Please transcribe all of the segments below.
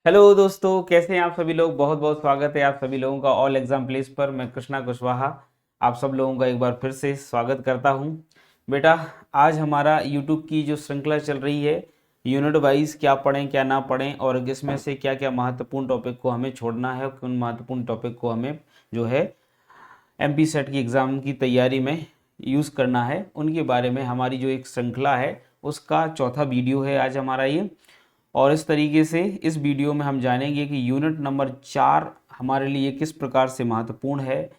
Hello दोस्तों, कैसे हैं आप सभी लोग। बहुत बहुत स्वागत है आप सभी लोगों का ऑल एग्जाम प्लेस पर। मैं कृष्णा कुशवाहा आप सब लोगों का एक बार फिर से स्वागत करता हूं। बेटा, आज हमारा यूट्यूब की जो श्रृंखला चल रही है, यूनिट वाइज क्या पढ़ें क्या ना पढ़ें और इसमें से क्या क्या महत्वपूर्ण टॉपिक को हमें छोड़ना है, उन महत्वपूर्ण टॉपिक को हमें जो है एमपी सेट की एग्ज़ाम की तैयारी में यूज़ करना है, उनके बारे में हमारी जो एक श्रृंखला है उसका चौथा वीडियो है आज हमारा ये। और इस तरीके से इस वीडियो में हम जानेंगे कि यूनिट नंबर 4 हमारे लिए किस प्रकार से महत्वपूर्ण है।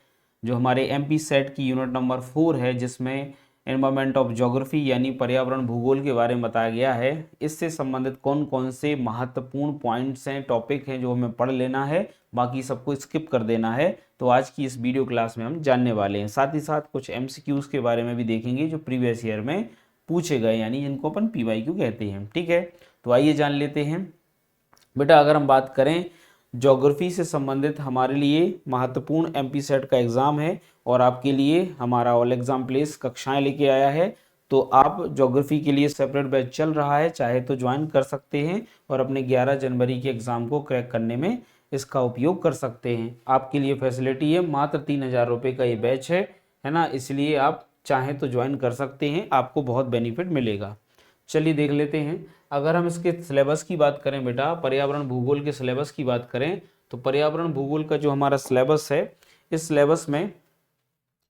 जो हमारे एमपी सेट की यूनिट नंबर 4 है, जिसमें एनवायरमेंट ऑफ ज्योग्राफी यानी पर्यावरण भूगोल के बारे में बताया गया है, इससे संबंधित कौन कौन से महत्वपूर्ण पॉइंट्स हैं, टॉपिक हैं जो हमें पढ़ लेना है, बाकी सबको स्किप कर देना है। तो आज की इस वीडियो क्लास में हम जानने वाले हैं। साथ ही साथ कुछ एमसीक्यूज़ के बारे में भी देखेंगे जो प्रीवियस ईयर में पूछे गए, यानी जिनको अपन पीवाईक्यू कहते हैं। ठीक है, तो आइए जान लेते हैं। बेटा, अगर हम बात करें ज्योग्राफी से संबंधित, हमारे लिए महत्वपूर्ण एमपी सेट का एग्ज़ाम है और आपके लिए हमारा ऑल एग्ज़ाम प्लेस कक्षाएं लेके आया है। तो आप ज्योग्राफी के लिए सेपरेट बैच चल रहा है, चाहे तो ज्वाइन कर सकते हैं और अपने 11 जनवरी के एग्ज़ाम को क्रैक करने में इसका उपयोग कर सकते हैं। आपके लिए फैसिलिटी है, मात्र 3,000 रुपये का ये बैच है ना, इसलिए आप चाहें तो ज्वाइन कर सकते हैं, आपको बहुत बेनिफिट मिलेगा। चलिए देख लेते हैं। अगर हम इसके सिलेबस की बात करें बेटा, पर्यावरण भूगोल के सिलेबस की बात करें, तो पर्यावरण भूगोल का जो हमारा सिलेबस है, इस सिलेबस में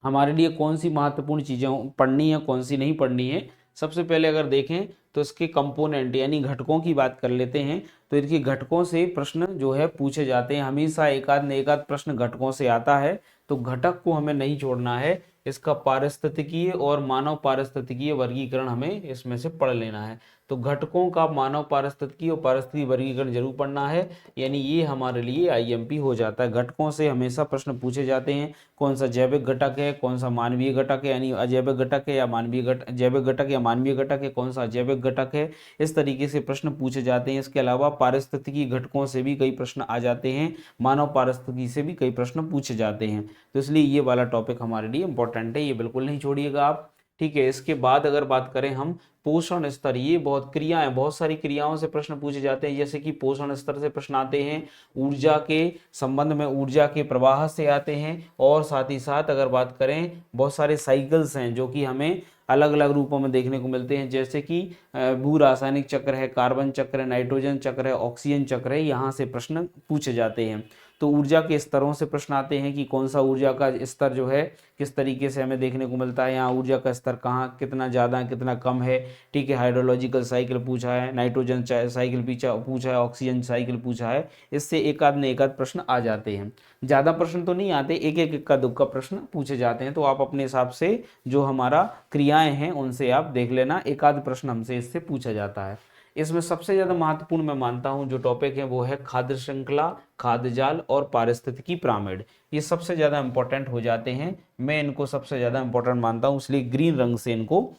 हमारे लिए कौन सी महत्वपूर्ण चीज़ें पढ़नी है, कौन सी नहीं पढ़नी है। सबसे पहले अगर देखें तो इसके कंपोनेंट यानी घटकों की बात कर लेते हैं। तो इनके घटकों से प्रश्न जो है पूछे जाते हैं, हमेशा एक आध प्रश्न घटकों से आता है। तो घटक को हमें नहीं छोड़ना है, इसका पारिस्थितिकीय और मानव पारिस्थितिकीय वर्गीकरण हमें इसमें से पढ़ लेना है। तो घटकों का मानव पारिस्थितिकीय और पारिस्थितिकी वर्गीकरण जरूर पढ़ना है, यानी ये हमारे लिए आईएमपी हो जाता है। घटकों से हमेशा प्रश्न पूछे जाते हैं, कौन सा जैविक घटक है, कौन सा मानवीय घटक है, यानी अजैविक घटक है या मानवीय घटक, जैविक घटक या मानवीय घटक है, कौन सा अजैविक घटक है। इस तरीके से प्रश्न पूछे जाते हैं। इसके अलावा पारिस्थितिकी घटकों से भी कई प्रश्न आ जाते हैं, मानव पारिस्थितिकी से भी कई प्रश्न पूछे जाते हैं। तो इसलिए ये वाला टॉपिक हमारे लिए इंपॉर्टेंट है, ये बिल्कुल नहीं छोड़िएगा आप। ठीक है, इसके बाद अगर बात करें हम पोषण स्तर, ये बहुत क्रियाएं, बहुत सारी क्रियाओं से प्रश्न पूछे जाते हैं। जैसे कि पोषण स्तर से प्रश्न आते हैं, ऊर्जा के संबंध में ऊर्जा के प्रवाह से आते हैं, और साथ ही साथ अगर बात करें बहुत सारे साइकिल्स हैं जो कि हमें अलग अलग रूपों में देखने को मिलते हैं। जैसे कि भू रासायनिक चक्र है, कार्बन चक्र है, नाइट्रोजन चक्र है, ऑक्सीजन चक्र है, यहाँ से प्रश्न पूछे जाते हैं। तो ऊर्जा के स्तरों से प्रश्न आते हैं कि कौन सा ऊर्जा का स्तर जो है किस तरीके से हमें देखने को मिलता है, यहाँ ऊर्जा का स्तर कहाँ कितना ज़्यादा कितना कम है। ठीक है, हाइड्रोलॉजिकल साइकिल पूछा है, नाइट्रोजन साइकिल पूछा है, ऑक्सीजन साइकिल पूछा है। इससे एक आध प्रश्न आ जाते हैं, ज़्यादा प्रश्न तो नहीं आते, एक का दुक्का प्रश्न पूछे जाते हैं। तो आप अपने हिसाब से जो हमारा क्रियाएं हैं उनसे आप देख लेना, एक आध प्रश्न हमसे इससे पूछा जाता है। इसमें सबसे ज़्यादा महत्वपूर्ण मैं मानता हूं जो टॉपिक है वो है खाद्य श्रृंखला, खाद्य जाल और पारिस्थितिकी पिरामिड। ये सबसे ज़्यादा इंपॉर्टेंट हो जाते हैं, मैं इनको सबसे ज़्यादा इंपॉर्टेंट मानता हूं, इसलिए ग्रीन रंग से इनको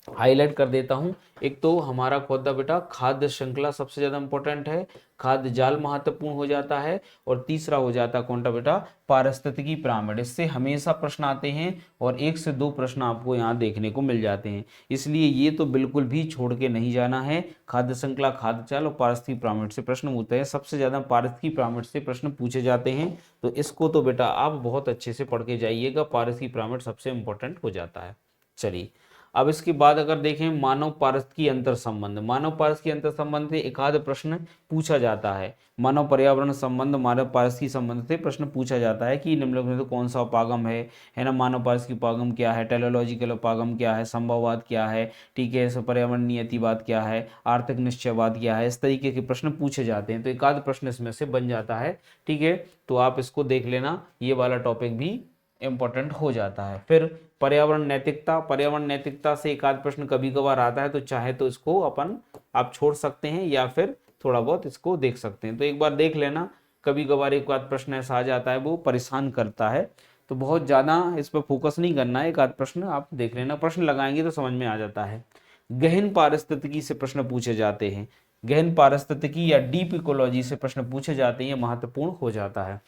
हाईलाइट कर देता हूं। एक तो हमारा खोदा बेटा खाद्य श्रृंखला सबसे ज़्यादा इंपॉर्टेंट है, खाद्य जाल महत्वपूर्ण हो जाता है, और तीसरा हो जाता है कौन सा बेटा, पारिस्थितिकी पिरामिड। इससे हमेशा प्रश्न आते हैं और 1 से 2 प्रश्न आपको यहाँ देखने को मिल जाते हैं, इसलिए ये तो बिल्कुल भी छोड़ के नहीं जाना है। खाद्य श्रृंखला, खाद्य जाल और पारिस्थितिकी पिरामिड से प्रश्न होते हैं, सबसे ज़्यादा पारिस्थितिकी पिरामिड से प्रश्न पूछे जाते हैं। तो इसको तो बेटा आप बहुत अच्छे से पढ़ के जाइएगा, पारिस्थितिकी पिरामिड सबसे इंपॉर्टेंट हो जाता है। चलिए, अब इसके बाद अगर देखें मानव पारिस्थितिकी अंतर संबंध, मानव पारिस्थितिकी अंतर संबंध से एक आध प्रश्न पूछा जाता है। मानव पर्यावरण संबंध, मानव पारिस्थितिकी संबंध से प्रश्न पूछा जाता है कि निम्नलिखित में से कौन सा उपागम है ना। मानव पारिस्थितिकी उपागम क्या है, टेलोलॉजिकल उपागम क्या है, संभववाद क्या है, ठीक है, पर्यावरण नियतिवाद क्या है, आर्थिक निश्चयवाद क्या है। इस तरीके के प्रश्न पूछे जाते हैं, तो एक आध प्रश्न इसमें से बन जाता है। ठीक है, तो आप इसको देख लेना, ये वाला टॉपिक भी इंपॉर्टेंट हो जाता है। फिर पर्यावरण नैतिकता, पर्यावरण नैतिकता से एक आध प्रश्न कभी कभार आता है, तो चाहे तो इसको अपन आप छोड़ सकते हैं या फिर थोड़ा बहुत इसको देख सकते हैं। तो एक बार देख लेना, कभी कभार एक आध प्रश्न ऐसा आ जाता है वो परेशान करता है, तो बहुत ज़्यादा इस पर फोकस नहीं करना है, एक आध प्रश्न आप देख लेना, प्रश्न लगाएंगे तो समझ में आ जाता है। गहन पारिस्थितिकी से प्रश्न पूछे जाते हैं, गहन पारिस्थितिकी या डीप इकोलॉजी से प्रश्न पूछे जाते हैं, महत्वपूर्ण हो जाता है।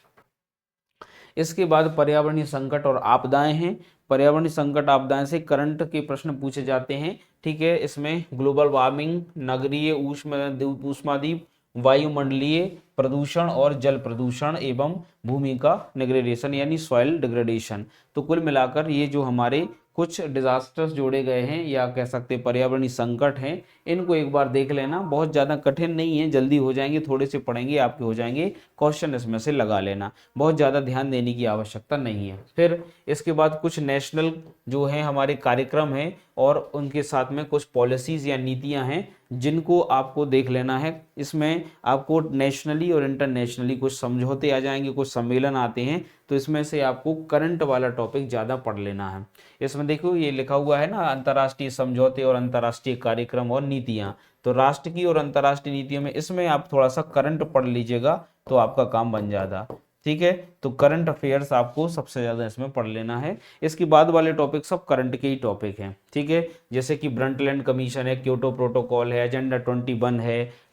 इसके बाद पर्यावरणीय संकट और आपदाएं हैं, पर्यावरणीय संकट आपदाएं से करंट के प्रश्न पूछे जाते हैं। ठीक है, इसमें ग्लोबल वार्मिंग, नगरीय ऊष्मादीप, वायुमंडलीय प्रदूषण और जल प्रदूषण एवं भूमि का डिग्रेडेशन यानी सॉइल डिग्रेडेशन। तो कुल मिलाकर ये जो हमारे कुछ डिजास्टर्स जोड़े गए हैं या कह सकते हैं पर्यावरणीय संकट हैं, इनको एक बार देख लेना, बहुत ज़्यादा कठिन नहीं है, जल्दी हो जाएंगे, थोड़े से पढ़ेंगे आपके हो जाएंगे, क्वेश्चन इसमें से लगा लेना, बहुत ज़्यादा ध्यान देने की आवश्यकता नहीं है। फिर इसके बाद कुछ नेशनल जो है हमारे कार्यक्रम हैं और उनके साथ में कुछ पॉलिसीज़ या नीतियां हैं जिनको आपको देख लेना है। इसमें आपको नेशनली और इंटरनेशनली कुछ समझौते आ जाएंगे, कुछ सम्मेलन आते हैं, तो इसमें से आपको करंट वाला टॉपिक ज़्यादा पढ़ लेना है। इसमें देखो ये लिखा हुआ है ना, अंतर्राष्ट्रीय समझौते और अंतर्राष्ट्रीय कार्यक्रम और नीतियां, तो राष्ट्र की और अंतर्राष्ट्रीय नीतियों में इसमें आप थोड़ा सा करंट पढ़ लीजिएगा तो आपका काम बन जाता। ठीक है, तो करंट अफेयर्स आपको सबसे ज़्यादा इसमें पढ़ लेना है। इसके बाद वाले टॉपिक सब करंट के ही टॉपिक हैं। ठीक है, जैसे कि ब्रंटलैंड कमीशन है, क्योटो प्रोटोकॉल है, एजेंडा 21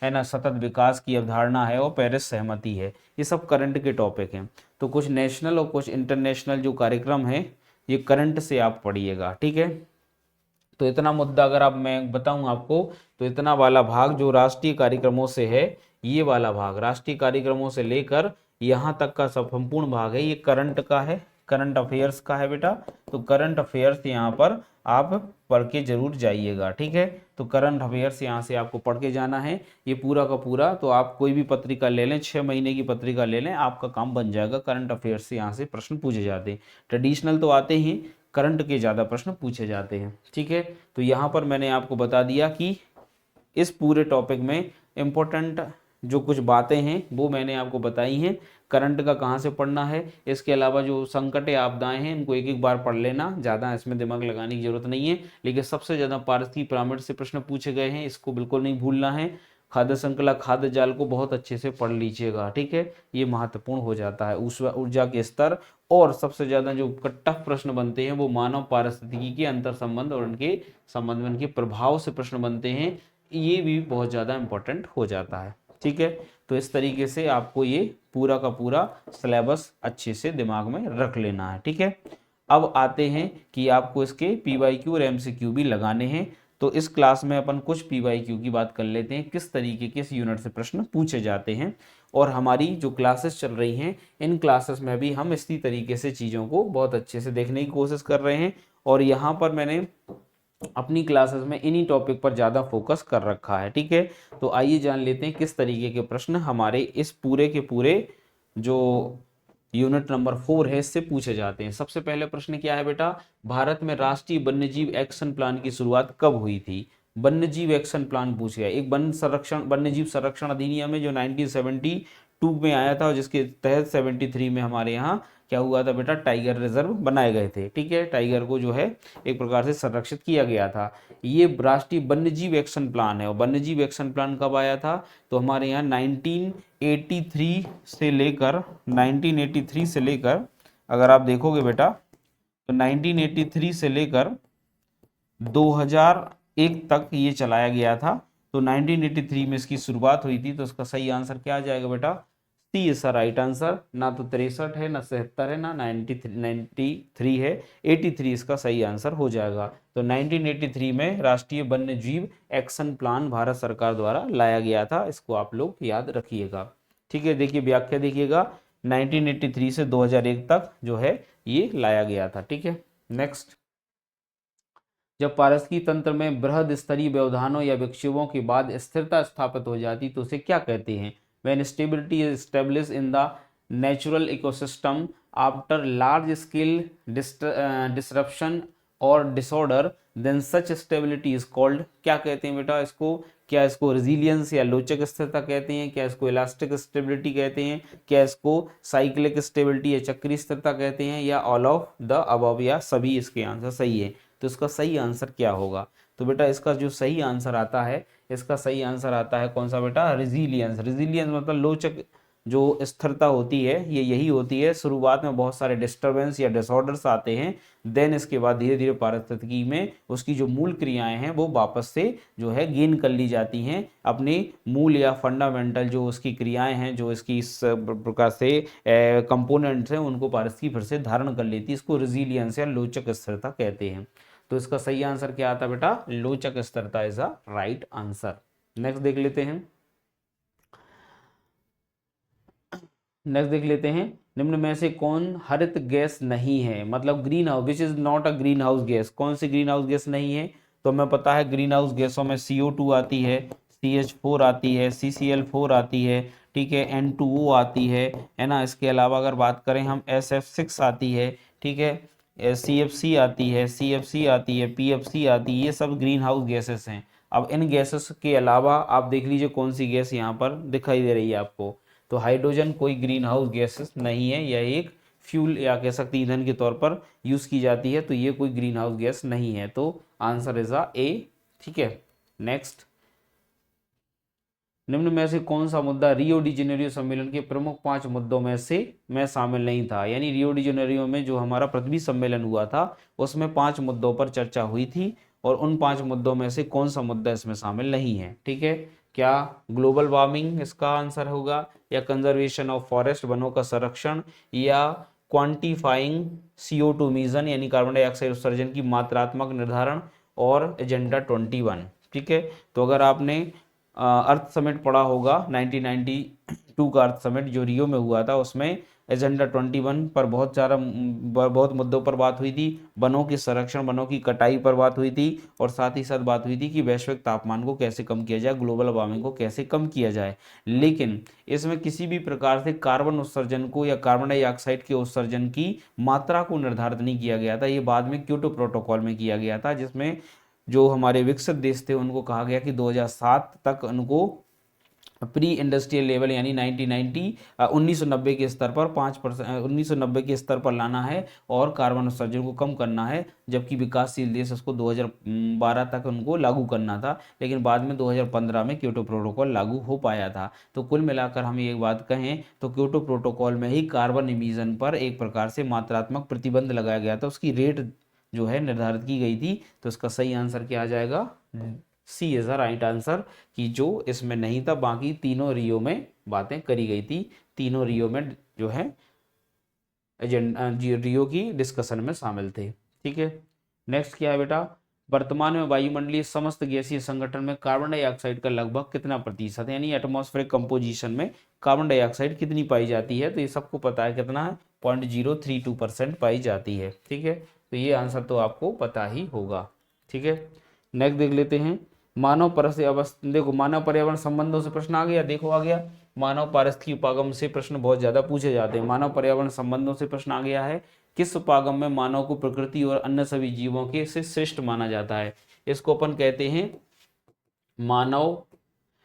है ना, सतत विकास की अवधारणा है और पेरिस सहमति है, ये सब करंट के टॉपिक हैं। तो कुछ नेशनल और कुछ इंटरनेशनल जो कार्यक्रम है ये करंट से आप पढ़िएगा। ठीक है, तो इतना मुद्दा अगर आप मैं बताऊं आपको, तो इतना वाला भाग जो राष्ट्रीय कार्यक्रमों से है, ये वाला भाग राष्ट्रीय कार्यक्रमों से लेकर यहाँ तक का सब संपूर्ण भाग है, ये करंट का है, करंट अफेयर्स का है बेटा। तो करंट अफेयर्स यहाँ पर आप पढ़ के जरूर जाइएगा। ठीक है, तो करंट अफेयर्स यहाँ से आपको पढ़ के जाना है ये पूरा का पूरा। तो आप कोई भी पत्रिका ले लें, 6 महीने की पत्रिका ले लें, आपका काम बन जाएगा। करंट अफेयर्स से यहाँ से प्रश्न पूछे जाते हैं, ट्रेडिशनल तो आते ही, करंट के ज़्यादा प्रश्न पूछे जाते हैं। ठीक है, तो यहाँ पर मैंने आपको बता दिया कि इस पूरे टॉपिक में इम्पोर्टेंट जो कुछ बातें हैं वो मैंने आपको बताई हैं। करंट का कहाँ से पढ़ना है, इसके अलावा जो संकट आपदाएं हैं इनको एक एक बार पढ़ लेना, ज़्यादा इसमें दिमाग लगाने की जरूरत नहीं है। लेकिन सबसे ज़्यादा पारसी पिरामिड से प्रश्न पूछे गए हैं, इसको बिल्कुल नहीं भूलना है। खाद्य श्रृंखला खाद्य जाल को बहुत अच्छे से पढ़ लीजिएगा। ठीक है, ये महत्वपूर्ण हो जाता है। ऊर्जा के स्तर और सबसे ज़्यादा जो टफ प्रश्न बनते हैं वो मानव पारिस्थितिकी के अंतर संबंध और उनके संबंध में उनके प्रभाव से प्रश्न बनते हैं, ये भी बहुत ज़्यादा इंपॉर्टेंट हो जाता है। ठीक है, तो इस तरीके से आपको ये पूरा का पूरा सिलेबस अच्छे से दिमाग में रख लेना है। ठीक है, अब आते हैं कि आपको इसके PYQ और MCQ भी लगाने हैं। तो इस क्लास में अपन कुछ PYQ की बात कर लेते हैं, किस तरीके के इस यूनिट से प्रश्न पूछे जाते हैं। और हमारी जो क्लासेस चल रही हैं, इन क्लासेस में भी हम इसी तरीके से चीज़ों को बहुत अच्छे से देखने की कोशिश कर रहे हैं। और यहाँ पर मैंने अपनी क्लासेस में इन्हीं टॉपिक पर ज़्यादा फोकस कर रखा है। ठीक है, तो आइए जान लेते हैं किस तरीके के प्रश्न हमारे इस पूरे के पूरे जो यूनिट नंबर 4 है इससे पूछे जाते हैं। सबसे पहले प्रश्न क्या है बेटा, भारत में राष्ट्रीय वन्यजीव एक्शन प्लान की शुरुआत कब हुई थी। वन्यजीव एक्शन प्लान पूछ गया। एक वन्यजीव संरक्षण अधिनियम है जो 1972 में आया था और जिसके तहत 73 में हमारे यहाँ क्या हुआ था बेटा, टाइगर रिजर्व बनाए गए थे। ठीक है, टाइगर को जो है एक प्रकार से संरक्षित किया गया था। ये राष्ट्रीय वन्यजीव एक्शन प्लान है। और वन्यजीव एक्शन प्लान कब आया था, तो हमारे यहाँ 1983 से लेकर अगर आप देखोगे बेटा तो 1983 से लेकर 2001 तक ये चलाया गया था। तो 1983 में इसकी शुरुआत हुई थी। तो इसका सही आंसर क्या आ जाएगा बेटा, सी इसका राइट आंसर। ना तो 63 है, ना 77 है, ना 93 है, 83 इसका सही आंसर हो जाएगा। तो 1983 में राष्ट्रीय वन्यजीव एक्शन प्लान भारत सरकार द्वारा लाया गया था, इसको आप लोग याद रखिएगा। ठीक है, देखिए व्याख्या देखिएगा, 1983 से 2001 तक जो है ये लाया गया था। ठीक है, नेक्स्ट, जब पारिस्थितिकी तंत्र में बृहद स्तरीय व्यवधानों या विक्षोभों के बाद स्थिरता स्थापित हो जाती तो उसे क्या कहते हैं। When stability is established in the natural ecosystem after large scale disruption or disorder, then such stability is called, क्या कहते हैं बेटा इसको, क्या इसको रेजिलियंस या लोचक स्थिरता कहते हैं, क्या इसको इलास्टिक स्टेबिलिटी कहते हैं, क्या इसको साइक्लिक स्टेबिलिटी या चक्रीय स्थिरता कहते हैं, या ऑल ऑफ द अबव, या सभी इसके आंसर सही है। तो इसका सही आंसर क्या होगा, तो बेटा इसका जो सही आंसर आता है, इसका सही आंसर आता है कौन सा बेटा, रेजिलियंस। रेजिलियंस मतलब लोचक जो स्थिरता होती है ये यही होती है, शुरुआत में बहुत सारे डिस्टर्बेंस या डिसऑर्डर्स आते हैं, देन इसके बाद धीरे धीरे पारिस्थितिकी में उसकी जो मूल क्रियाएं हैं वो वापस से जो है गेन कर ली जाती हैं, अपने मूल या फंडामेंटल जो उसकी क्रियाएं हैं, जो इसकी इस प्रकार से कंपोनेंट्स हैं उनको पारिस्थितिकी फिर से धारण कर लेती है। इसको रेजिलियंस या लोचक स्थिरता कहते हैं। तो इसका सही आंसर क्या आता बेटा, लोचक स्थिरता is a right answer. Next देख लेते हैं, नेक्स्ट देख लेते हैं, निम्न में से कौन हरित गैस नहीं है, मतलब green house, which is not a green house gas, कौन सी ग्रीन हाउस गैस नहीं है। तो हमें पता है ग्रीन हाउस गैसों में CO2 आती है, CH4 आती है, CCl4 आती है, ठीक है, N2O आती है ना। इसके अलावा अगर बात करें हम SF6 आती है, ठीक है, CFC आती है, CFC आती है, PFC आती है, ये सब ग्रीन हाउस गैसेस हैं। अब इन गैसेस के अलावा आप देख लीजिए कौन सी गैस यहाँ पर दिखाई दे रही है आपको। तो हाइड्रोजन कोई ग्रीन हाउस गैसेस नहीं है, यह एक फ्यूल या कह सकते ईंधन के तौर पर यूज की जाती है, तो ये कोई ग्रीन हाउस गैस नहीं है, तो आंसर इज आ ए। ठीक है, नेक्स्ट, निम्न में से कौन सा मुद्दा रियो डी जेनेरियो सम्मेलन के प्रमुख 5 मुद्दों में से मैं शामिल नहीं था। यानी रियो डी जेनेरियो में जो हमारा पृथ्वी सम्मेलन हुआ था उसमें 5 मुद्दों पर चर्चा हुई थी, और उन 5 मुद्दों में से कौन सा मुद्दा इसमें शामिल नहीं है। ठीक है, क्या ग्लोबल वार्मिंग इसका आंसर होगा, या कंजर्वेशन ऑफ फॉरेस्ट, वनों का संरक्षण, या क्वांटिफाइंग CO2 मिशन यानी कार्बन डाइऑक्साइड उत्सर्जन की मात्रात्मक निर्धारण, और एजेंडा 21। ठीक है, तो अगर आपने अर्थ समिट पढ़ा होगा 1992 का अर्थ समिट जो रियो में हुआ था, उसमें एजेंडा 21 पर बहुत मुद्दों पर बात हुई थी। वनों के संरक्षण, वनों की कटाई पर बात हुई थी, और साथ ही साथ बात हुई थी कि वैश्विक तापमान को कैसे कम किया जाए, ग्लोबल वार्मिंग को कैसे कम किया जाए। लेकिन इसमें किसी भी प्रकार से कार्बन उत्सर्जन को या कार्बन डाइऑक्साइड के उत्सर्जन की मात्रा को निर्धारित नहीं किया गया था। ये बाद में क्योटो प्रोटोकॉल में किया गया था, जिसमें जो हमारे विकसित देश थे उनको कहा गया कि 2007 तक उनको प्री इंडस्ट्रियल लेवल यानी 1990 के स्तर पर 5% 1990 के स्तर पर लाना है, और कार्बन उत्सर्जन को कम करना है, जबकि विकासशील देश उसको 2012 तक उनको लागू करना था। लेकिन बाद में 2015 में क्योटो प्रोटोकॉल लागू हो पाया था। तो कुल मिलाकर हम एक बात कहें तो क्योटो प्रोटोकॉल में ही कार्बन इमिशन पर एक प्रकार से मात्रात्मक प्रतिबंध लगाया गया था, उसकी रेट जो है निर्धारित की गई थी। तो इसका सही आंसर क्या आ जाएगा, सी इज द राइट आंसर, कि जो इसमें नहीं था, बाकी तीनों रियो में बातें करी गई थी, तीनों रियो में जो है एजेंडा रियो की डिस्कशन में शामिल थे। ठीक है, नेक्स्ट क्या है बेटा, वर्तमान में वायुमंडलीय समस्त गैसीय संगठन में कार्बन डाइऑक्साइड का लगभग कितना प्रतिशत, यानी एटमॉस्फेरिक कंपोजिशन में कार्बन डाइऑक्साइड कितनी पाई जाती है। तो ये सबको पता है कितना है, 0.032% पाई जाती है। ठीक है, तो ये आंसर तो आपको पता ही होगा। ठीक है, नेक्स्ट देख लेते हैं, मानव परिस्थिति देखो मानव पर्यावरण संबंधों से प्रश्न आ गया, देखो आ गया, मानव पारिस्थितिकी उपागम से प्रश्न बहुत ज्यादा पूछे जाते हैं। मानव पर्यावरण संबंधों से प्रश्न आ गया है, किस उपागम में मानव को प्रकृति और अन्य सभी जीवों के से श्रेष्ठ माना जाता है। इसको अपन कहते हैं मानव,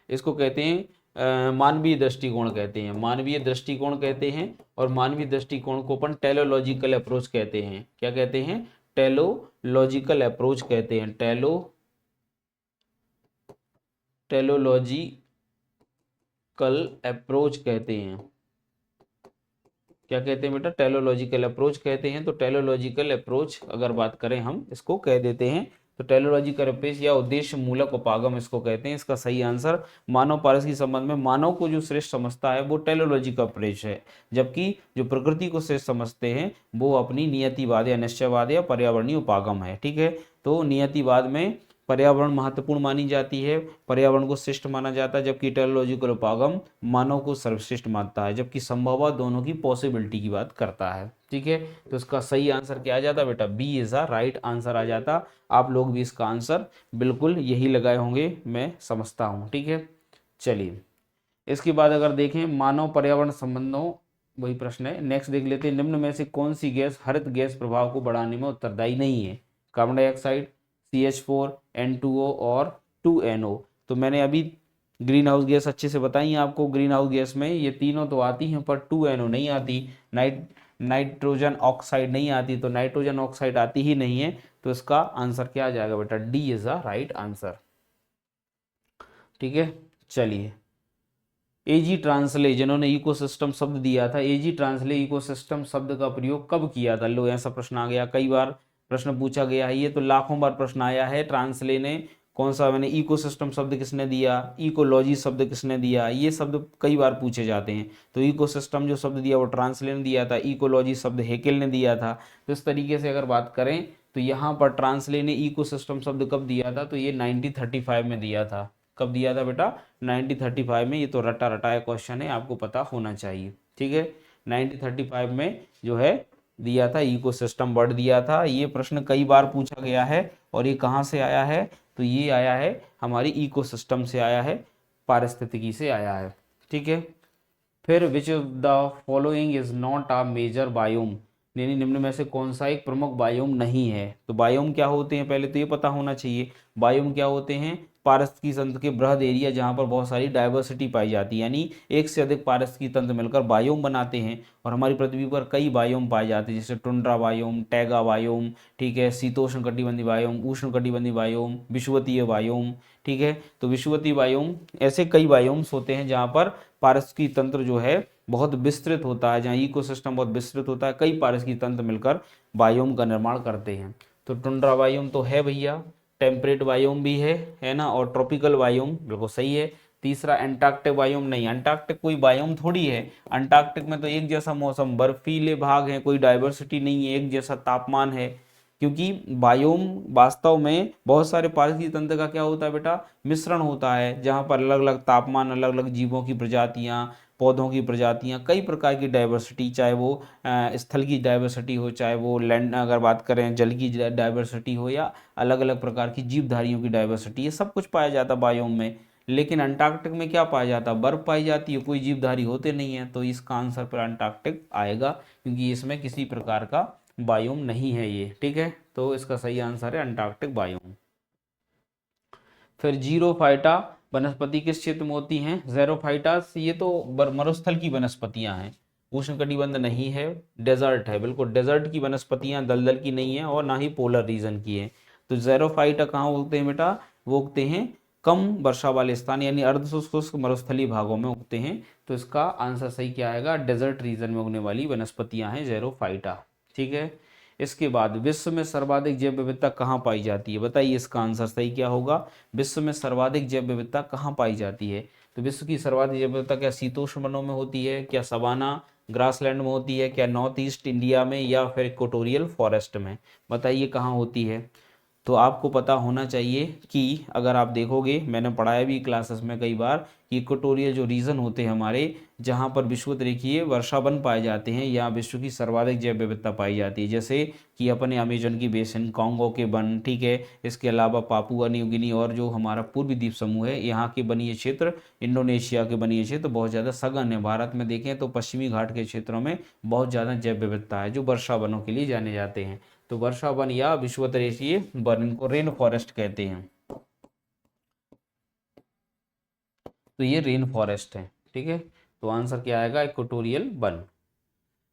इसको कहते हैं मानवीय दृष्टिकोण कहते हैं, मानवीय दृष्टिकोण कहते हैं। और मानवीय दृष्टिकोण को अपन टेलोलॉजिकल अप्रोच कहते हैं। क्या कहते हैं, टेलोलॉजिकल अप्रोच कहते हैं, टेलोलॉजिकल अप्रोच कहते हैं। क्या कहते हैं बेटा, टेलोलॉजिकल अप्रोच कहते हैं। तो टेलोलॉजिकल अप्रोच अगर बात करें हम इसको कह देते हैं, तो टेलोलॉजिकल अप्रोच या उद्देश्य मूलक उपागम इसको कहते हैं। इसका सही आंसर मानव पारिस्थितिकी संबंध में मानव को जो श्रेष्ठ समझता है वो टेलोलॉजिकल अप्रोच है, जबकि जो प्रकृति को श्रेष्ठ समझते हैं वो अपनी नियतिवाद या निश्चयवाद या पर्यावरणीय उपागम है। ठीक है, तो नियतिवाद में पर्यावरण महत्वपूर्ण मानी जाती है, पर्यावरण को श्रेष्ठ माना जाता है, जबकि टेलोलॉजिकल उपागम मानव को सर्वश्रेष्ठ मानता है, जबकि संभवतः दोनों की पॉसिबिलिटी की बात करता है। ठीक है, तो इसका सही आंसर क्या आ जाता बेटा, B is the right answer आ जाता। आप लोग भी इसका आंसर बिल्कुल यही लगाए होंगे, मैं समझता हूँ। ठीक है, चलिए इसके बाद अगर देखें मानव पर्यावरण संबंधों, वही प्रश्न है। नेक्स्ट देख लेते हैं, निम्न में से कौन सी गैस हरित गैस प्रभाव को बढ़ाने में उत्तरदायी नहीं है। कार्बन डाइऑक्साइड, CH4, N2O और 2NO। तो मैंने अभी ग्रीन हाउस गैस अच्छे से बताई आपको। ग्रीन हाउस गैस में ये तीनों तो आती हैं, पर 2NO नहीं आती, नाइट्रोजन ऑक्साइड नहीं आती, तो नाइट्रोजन ऑक्साइड आती ही नहीं है। तो इसका आंसर क्या आ जाएगा बेटा, D is the right answer. ठीक है, चलिए एजी ट्रांसले जिन्होंने इकोसिस्टम शब्द दिया था, एजी ट्रांसले इकोसिस्टम शब्द का प्रयोग कब किया था। लो ऐसा प्रश्न आ गया, कई बार प्रश्न पूछा गया है, ये तो लाखों बार प्रश्न आया है। ट्रांसले ने कौन सा, मैंने इकोसिस्टम शब्द किसने दिया, इकोलॉजी शब्द किसने दिया, ये शब्द कई बार पूछे जाते हैं। तो इकोसिस्टम जो शब्द दिया वो ट्रांसले ने दिया था, इकोलॉजी शब्द हेकेल ने दिया था। तो इस तरीके से अगर बात करें तो यहाँ पर ट्रांसले ने इकोसिस्टम शब्द कब दिया था, तो ये 1935 में दिया था। कब दिया था बेटा? 1935 में। ये तो रटा रटाया क्वेश्चन है, आपको पता होना चाहिए, ठीक है। 1935 में जो है दिया था, इकोसिस्टम वर्ड दिया था। ये प्रश्न कई बार पूछा गया है और ये कहाँ से आया है? तो ये आया है हमारी इकोसिस्टम से आया है, पारिस्थितिकी से आया है, ठीक है। फिर which of the following is not a major biome, यानी निम्न में से कौन सा एक प्रमुख बायोम नहीं है? तो बायोम क्या होते हैं पहले तो ये पता होना चाहिए। बायोम क्या होते हैं? पारिस्थितिकी तंत्र के बृहद एरिया जहाँ पर बहुत सारी डाइवर्सिटी पाई जाती है, यानी एक से अधिक पारिस्थितिकी तंत्र मिलकर बायोम बनाते हैं। और हमारी पृथ्वी पर कई बायोम पाए जाते हैं, जैसे टुंड्रा बायोम, टैगा बायोम, ठीक है, शीतोष्ण कटिबंधीय बायोम, उष्ण कटिबंधीय बायोम, विषुवतीय बायोम, ठीक है। तो विषुवतीय बायोम, ऐसे कई बायोम्स होते हैं जहाँ पर पारिस्थितिकी तंत्र जो है बहुत विस्तृत होता है, जहाँ इकोसिस्टम बहुत विस्तृत होता है, कई पारिस्थितिकी तंत्र मिलकर बायोम का निर्माण करते हैं। तो टुंड्रा बायोम तो है भैया, टेम्परेट बायोम भी है ना, और ट्रॉपिकल बायोम बिल्कुल सही है। तीसरा एंटार्क्टिक बायोम नहीं, एंटार्क्टिक कोई बायोम थोड़ी है। अंटार्कटिक में तो एक जैसा मौसम, बर्फीले भाग हैं, कोई डाइवर्सिटी नहीं है, एक जैसा तापमान है। क्योंकि बायोम वास्तव में बहुत सारे पारिस्थितिकी तंत्र का क्या होता है बेटा? मिश्रण होता है, जहाँ पर अलग अलग तापमान, अलग अलग जीवों की प्रजातियाँ, पौधों की प्रजातियाँ, कई प्रकार की डाइवर्सिटी, चाहे वो स्थल की डाइवर्सिटी हो, चाहे वो लैंड अगर बात करें जल की डाइवर्सिटी हो, या अलग अलग प्रकार की जीवधारियों की डाइवर्सिटी, ये सब कुछ पाया जाता है बायोम में। लेकिन अंटार्कटिक में क्या पाया जाता है? बर्फ पाई जाती है, कोई जीवधारी होते नहीं है। तो इसका आंसर पर अंटार्कटिक आएगा, क्योंकि इसमें किसी प्रकार का बायोम नहीं है ये, ठीक है। तो इसका सही आंसर है अंटार्कटिक बायोम। फिर जीरोफाइटा वनस्पति किस क्षेत्र में होती हैं? ज़ेरोफाइटास, ये तो मरुस्थल की वनस्पतियां हैं, उष्णकटिबंध नहीं है, डेजर्ट है, बिल्कुल डेजर्ट की वनस्पतियां, दलदल की नहीं है और ना ही पोलर रीजन की है। तो ज़ेरोफाइटा कहाँ उगते हैं बेटा? वो उगते हैं कम वर्षा वाले स्थान, यानी अर्धशुष्क मरुस्थलीय भागों में उगते हैं। तो इसका आंसर सही क्या आएगा? डेजर्ट रीजन में उगने वाली वनस्पतियां हैं ज़ेरोफाइटा, ठीक है। इसके बाद विश्व में सर्वाधिक जैव विविधता कहाँ पाई जाती है? बताइए इसका आंसर सही क्या होगा? विश्व में सर्वाधिक जैव विविधता कहाँ पाई जाती है? तो विश्व की सर्वाधिक जैव विविधता क्या शीतोष्ण वनों में होती है, क्या सवाना ग्रासलैंड में होती है, क्या नॉर्थ ईस्ट इंडिया में, या फिर इक्वेटोरियल फॉरेस्ट में? बताइए कहाँ होती है। तो आपको पता होना चाहिए कि अगर आप देखोगे, मैंने पढ़ाया भी क्लासेस में कई बार, कि इक्वेटोरियल जो रीजन होते हैं हमारे, जहाँ पर विषुवत रेखीय वर्षा वन पाए जाते हैं, यहाँ विश्व की सर्वाधिक जैव विविधता पाई जाती है। जैसे कि अपने अमेजन की बेसिन, कॉन्गो के वन, ठीक है, इसके अलावा पापुआ न्यू गिनी और जो हमारा पूर्वी द्वीप समूह है, यहाँ के वनीय क्षेत्र, इंडोनेशिया के वनीय क्षेत्र बहुत ज़्यादा सघन है। भारत में देखें तो पश्चिमी घाट के क्षेत्रों में बहुत ज़्यादा जैव विविधता है, जो वर्षा वनों के लिए जाने जाते हैं। तो वर्षा वन या विषुवत रेखीय वन, इनको रेन फॉरेस्ट कहते हैं। तो ये रेन फॉरेस्ट है, ठीक है। तो आंसर क्या आएगा? Equatorial one.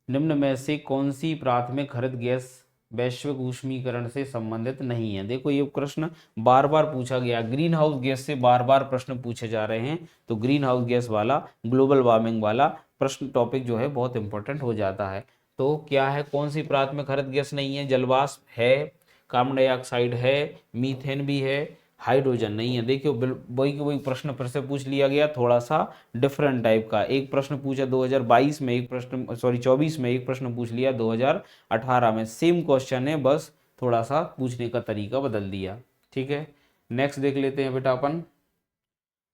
निम्न में से कौन सी प्राथमिक हरित गैस वैश्विक ऊष्मीकरण से संबंधित नहीं है? देखो ये प्रश्न बार बार पूछा गया, ग्रीन हाउस गैस से बार बार प्रश्न पूछे जा रहे हैं। तो ग्रीन हाउस गैस वाला, ग्लोबल वार्मिंग वाला प्रश्न टॉपिक जो है बहुत इंपॉर्टेंट हो जाता है। तो क्या है, कौन सी प्राथमिक हरित गैस नहीं है? जलवाष्प है, कार्बन डाइऑक्साइड है, मीथेन भी है, हाइड्रोजन नहीं है। देखियो वही के वही प्रश्न फिर से पूछ लिया गया, थोड़ा सा डिफरेंट टाइप का। एक प्रश्न पूछा 2022 में, एक प्रश्न 24 में, एक प्रश्न पूछ लिया 2018 में। सेम क्वेश्चन है, बस थोड़ा सा पूछने का तरीका बदल दिया, ठीक है। नेक्स्ट देख लेते हैं बेटा अपन।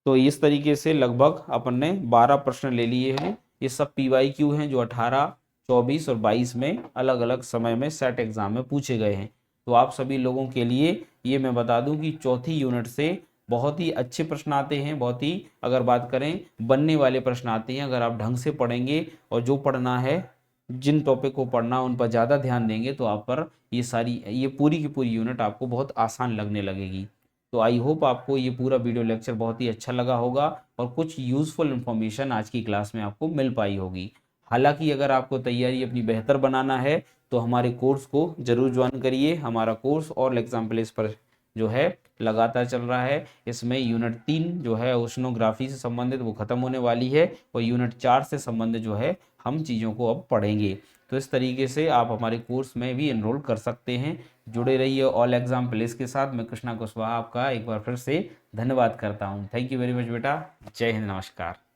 तो इस तरीके से लगभग अपन ने 12 प्रश्न ले लिए हैं। ये सब PYQ हैं जो 18, 24 और 22 में अलग अलग समय में सेट एग्जाम में पूछे गए हैं। तो आप सभी लोगों के लिए ये मैं बता दूं कि चौथी यूनिट से बहुत ही अच्छे प्रश्न आते हैं, बहुत ही अगर बात करें बनने वाले प्रश्न आते हैं। अगर आप ढंग से पढ़ेंगे और जो पढ़ना है, जिन टॉपिक को पढ़ना उन पर ज़्यादा ध्यान देंगे, तो आप पर ये पूरी की पूरी यूनिट आपको बहुत आसान लगने लगेगी। तो आई होप आपको ये पूरा वीडियो लेक्चर बहुत ही अच्छा लगा होगा और कुछ यूज़फुल इन्फॉर्मेशन आज की क्लास में आपको मिल पाई होगी। हालांकि अगर आपको तैयारी अपनी बेहतर बनाना है तो हमारे कोर्स को ज़रूर ज्वाइन करिए। हमारा कोर्स और एग्जाम प्लेस पर जो है लगातार चल रहा है। इसमें यूनिट 3 जो है ओशनोग्राफी से संबंधित वो ख़त्म होने वाली है और यूनिट 4 से संबंधित जो है हम चीज़ों को अब पढ़ेंगे। तो इस तरीके से आप हमारे कोर्स में भी एनरोल कर सकते हैं। जुड़े रहिए ऑल एग्जाम प्लेस के साथ। मैं कृष्णा कुशवाहा आपका एक बार फिर से धन्यवाद करता हूँ। थैंक यू वेरी मच बेटा। जय हिंद, नमस्कार।